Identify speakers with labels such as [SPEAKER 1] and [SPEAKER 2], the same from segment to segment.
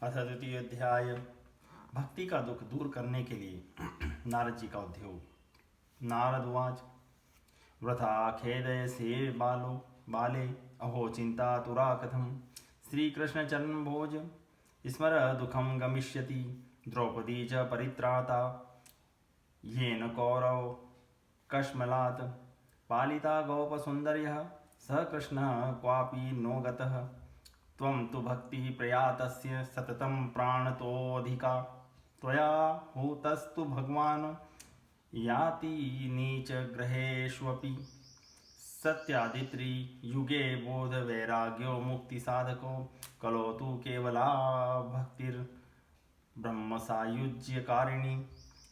[SPEAKER 1] अथ द्वितीय अध्याय। भक्ति का दुख दूर करने के लिए नारद जी का उद्योग। नारद उवाच वृथा खेदयसे बाले अहो चिंता तुरा कथम श्रीकृष्ण चरण भोज स्मर दुखम गमिष्यति द्रौपदी च परित्राता येन कौरव कश्मलात् पालिता गोपसुन्दर्यः स कृष्णः क्वापि नो गतः त्वं तु भक्तिः प्रयातस्य सततं प्राणतोऽधिका त्वया हूतस्तु भगवान् याति नीच ग्रहेष्वपि सत्यादित्रि युगे बोध वैराग्यो मुक्तिसाधको कलो तु केवला भक्तिर्ब्रह्मसायुज्यकारिणी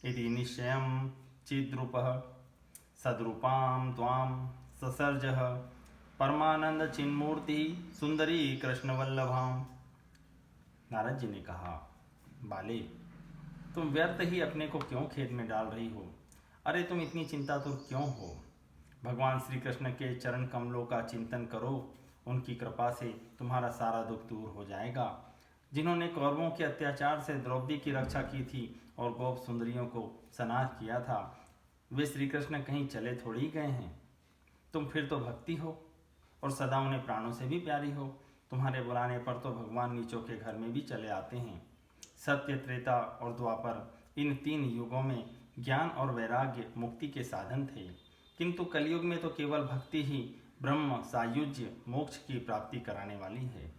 [SPEAKER 1] इति निश्चयं चिद्रूपः सद्रूपां त्वां ससर्जः परमानंद चिन्मूर्ति सुंदरी कृष्णवल्लभाम। नारद जी ने कहा, बाले, तुम व्यर्थ ही अपने को क्यों खेद में डाल रही हो? अरे तुम इतनी चिंतातुर क्यों हो? भगवान श्री कृष्ण के चरण कमलों का चिंतन करो, उनकी कृपा से तुम्हारा सारा दुख दूर हो जाएगा। जिन्होंने कौरवों के अत्याचार से द्रौपदी की रक्षा की थी और गोप सुंदरियों को सनाथ किया था, वे श्री कृष्ण कहीं चले थोड़ी गए हैं। तुम फिर तो भक्ति हो और सदा उन्हें प्राणों से भी प्यारी हो। तुम्हारे बुलाने पर तो भगवान नीचों के घर में भी चले आते हैं। सत्य, त्रेता और द्वापर, इन 3 युगों में ज्ञान और वैराग्य मुक्ति के साधन थे, किंतु कलयुग में तो केवल भक्ति ही ब्रह्म सायुज्य मोक्ष की प्राप्ति कराने वाली है।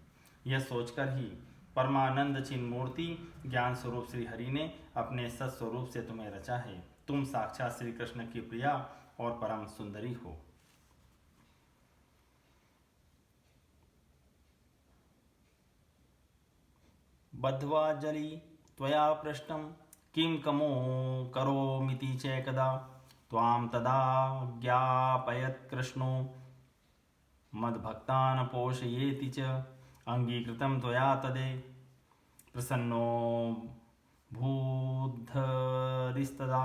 [SPEAKER 1] यह सोचकर ही परमानंद चिन्मूर्ति ज्ञान स्वरूप श्री हरि ने अपने सत्स्वरूप से तुम्हें रचा है। तुम साक्षात श्री कृष्ण की प्रिया और परम सुंदरी हो। बद्ध्वा जली त्वया पृष्टं किं कमो करोमीति चैकदा त्वां तदा ज्ञापयत् कृष्णो मद्भक्तान् पोषयेति च अंगीकृतं त्वया तदे प्रसन्नो भूद्धरिस्तदा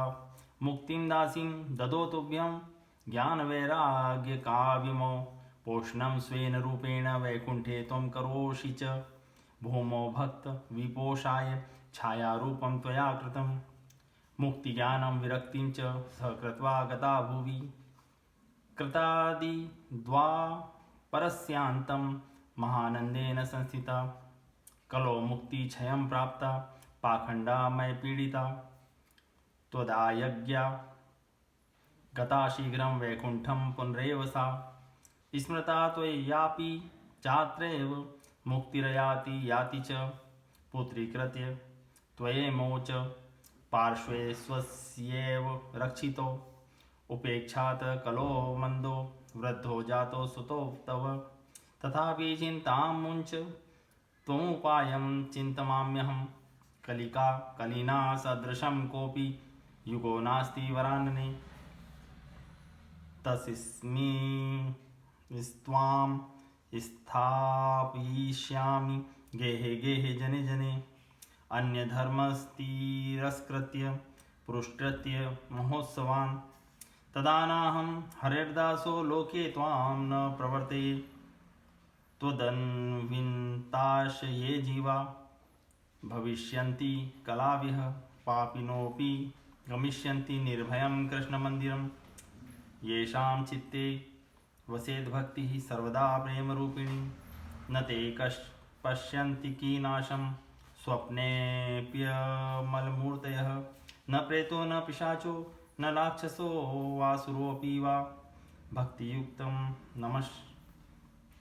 [SPEAKER 1] मुक्तिं दासीं ददो तुभ्यं ज्ञानवैराग्यकाव्यमो पोषणं स्वेन रूपेण वैकुण्ठे त्वं करोषि च भूमो भक्त विपोषाय छायारूपं त्वया कृतं मुक्तिज्ञानं विरक्तिं च सहकृत्वा गता भुवि कृतादि द्वापरस्यान्तं महानन्देन संस्थिता कलो मुक्तिक्षयं प्राप्ता पाखण्डा मय पीडिता त्वदायज्ञा गता शीघ्रं वैकुण्ठं पुनरेव सा स्मृता त्वयापि चात्रैव मुक्तिरयाति याति च पुत्रीकृत्य त्वयेमोच पार्श्वे स्वस्यैव रक्षितो उपेक्षात कलो मंदो वृद्धो जातो सुतो तव तथापि चिंतां मुञ्च त्वमुपायं चिन्तयाम्यहं कलिका कलिना सदृशं कोऽपि युगो नास्ति वरानने तस्मिंस्त्वां स्थापयिष्यामि गेहे गेहे जने जने अन्यधर्मस्तिरस्कृत्य पुरुषकृत्य महोत्सवान् तदा नाहं हरिर्दासो लोके त्वां न प्रवर्ते त्वदन्विन्ताशये जीवा भविष्यन्ति कलाविह पापिनोऽपि गमिष्यन्ति निर्भयं कृष्णमन्दिरं येषां चित्ते वसेद्भक्तिः सर्वदा प्रेमरूपिणी न ते पश्यन्ति कीनाशं स्वप्नेऽप्यमलमूर्तयः न प्रेतो न पिशाचो न राक्षसो वासुरोऽपि वा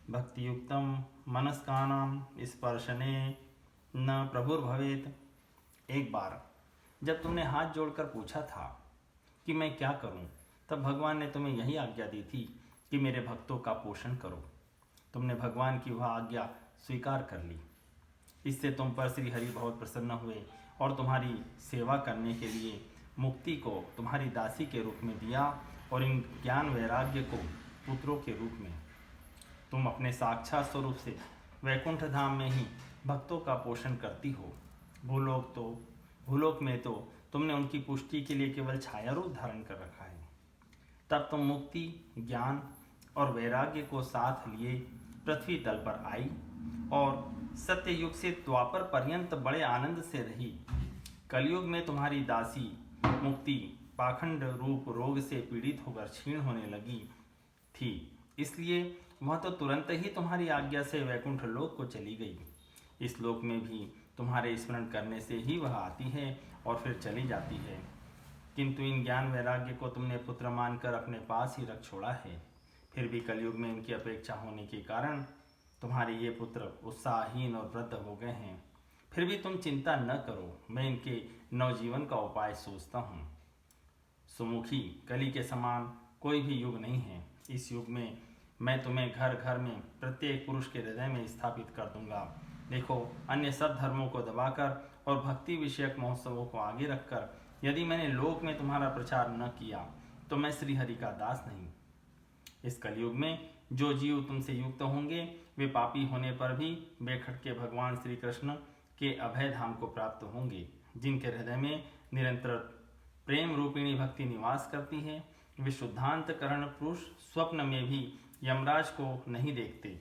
[SPEAKER 1] भक्तियुक्तं मनस्कानां स्पर्शने न प्रभुर्भवेत्। एक बार जब तुमने हाथ जोड़कर पूछा था कि मैं क्या करूं, तब भगवान ने तुम्हें यही आज्ञा दी थी कि मेरे भक्तों का पोषण करो। तुमने भगवान की वह आज्ञा स्वीकार कर ली। इससे तुम पर श्री हरि बहुत प्रसन्न हुए और तुम्हारी सेवा करने के लिए मुक्ति को तुम्हारी दासी के रूप में दिया और इन ज्ञान वैराग्य को पुत्रों के रूप में। तुम अपने साक्षात स्वरूप से वैकुंठ धाम में ही भक्तों का पोषण करती हो। भूलोक में तो तुमने उनकी पुष्टि के लिए केवल छाया रूप धारण कर रखा है। तब तुम मुक्ति, ज्ञान और वैराग्य को साथ लिए पृथ्वी तल पर आई और सत्य युग से द्वापर पर्यंत बड़े आनंद से रही। कलयुग में तुम्हारी दासी मुक्ति पाखंड रूप रोग से पीड़ित होकर क्षीण होने लगी थी, इसलिए वह तो तुरंत ही तुम्हारी आज्ञा से वैकुंठ लोक को चली गई। इस लोक में भी तुम्हारे स्मरण करने से ही वह आती है और फिर चली जाती है, किंतु इन ज्ञान वैराग्य को तुमने पुत्र मानकर अपने पास ही रख छोड़ा है। फिर भी कलयुग में इनकी अपेक्षा होने के कारण तुम्हारे ये पुत्र उत्साहहीन और वृद्ध हो गए हैं। फिर भी तुम चिंता न करो, मैं इनके नवजीवन का उपाय सोचता हूँ। सुमुखी, कली के समान कोई भी युग नहीं है। इस युग में मैं तुम्हें घर घर में प्रत्येक पुरुष के हृदय में स्थापित कर दूंगा। देखो, अन्य सब धर्मों को दबाकर और भक्ति विषयक महोत्सवों को आगे रखकर यदि मैंने लोक में तुम्हारा प्रचार न किया तो मैं श्री हरि का दास नहीं। इस कलयुग में जो जीव तुमसे युक्त होंगे वे पापी होने पर भी बेखटके भगवान श्री कृष्ण के अभय धाम को प्राप्त होंगे। जिनके हृदय में निरंतर प्रेम रूपिणी भक्ति निवास करती है, वे शुद्धांतकरण पुरुष स्वप्न में भी यमराज को नहीं देखते।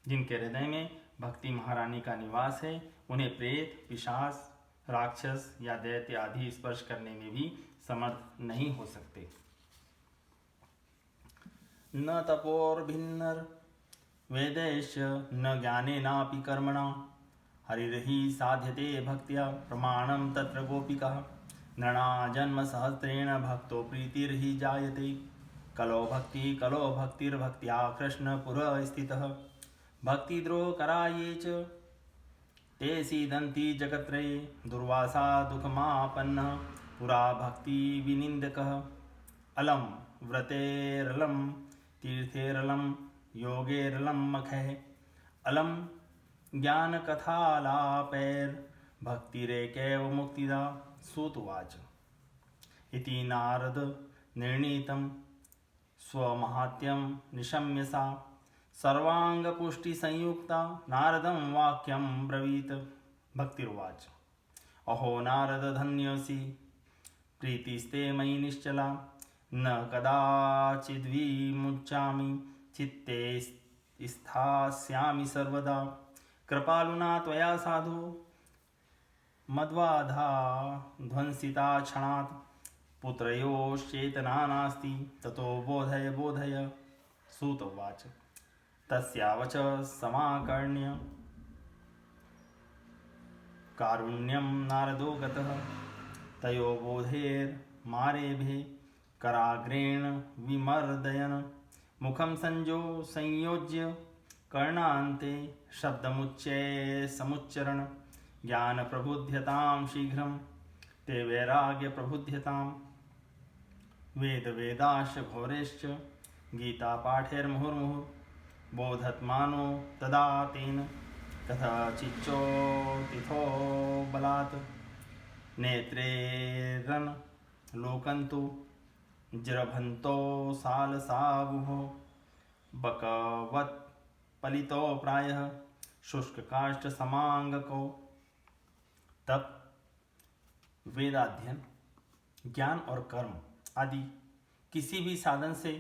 [SPEAKER 1] जिनके हृदय में भक्ति महारानी का निवास है, उन्हें प्रेत, पिशाच, राक्षस या दैत्य आदि स्पर्श करने में भी समर्थ नहीं हो सकते। न तपोर्भिन्नर वेदैश्च न ज्ञानेनापि कर्मणा हरिर्हि साध्यते भक्त्या प्रमाणं तत्र गोपिका नृणा जन्म सहस्रेण भक्तो प्रीतिर्हि जायते कलो भक्तिर्भक्त्या कृष्ण पुरः स्थितः भक्तिद्रोह कराये च ते सीदन्ति जगत्रये दुर्वासा दुःखमापन्नः पुरा भक्ति विनिन्दकः अलम व्रतेरलम तीर्थेरलम योगेरलम मखः अलम ज्ञान कथालापैर भक्तिरेकैव मुक्तिदा। सूतवाच इति नारद निर्णीतं स्वमाहात्म्यं निशम्य सा सर्वांगपुष्टि संयुक्ता नारदं वाक्यं ब्रवीत। भक्तिर्वाच अहो नारद धन्योऽसि प्रीतिस्ते मयि निश्चला न कदाचिद्विमुच्चामि चित्ते स्थास्यामि सर्वदा कृपालुना त्वया साधु मद्बाधा ध्वंसिता क्षणात् पुत्रयोश्चेतना नास्ति ततो बोधय बोधय। सूतवाच तस्यावच समाकर्ण्य कारुण्यं नारदो गतः तयो बोधेर्मारेभे कराग्रेण विमर्दयन् मुखं संयोज्य कर्णान्ते शब्दमुच्चये समुच्चरण ज्ञान प्रबुध्यतां शीघ्रं ते वैराग्य प्रबुध्यतां वेद वेदाश्च घोरेश्च गीता पाठैर्मुहुर्मुहुः बोधत्मानो तदा तेन कथचिच्चोतिथो बलात् नेत्रेरन लोकन्तु जृभन्तो सालसावुः बकवत् पलितो प्रायः शुष्क काष्ठ समांगको। तब वेदाध्ययन, ज्ञान और कर्म आदि किसी भी साधन से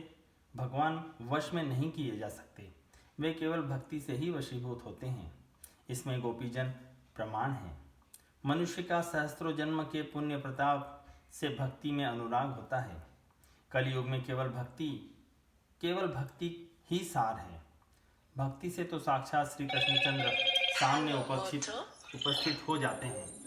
[SPEAKER 1] भगवान वश में नहीं किए जा सकते, वे केवल भक्ति से ही वशीभूत होते हैं। इसमें गोपीजन प्रमाण है। मनुष्य का सहस्त्रों जन्म के पुण्य प्रताप से भक्ति में अनुराग होता है। कलयुग में केवल भक्ति ही सार है। भक्ति से तो साक्षात श्री कृष्णचंद्र सामने उपस्थित हो जाते हैं।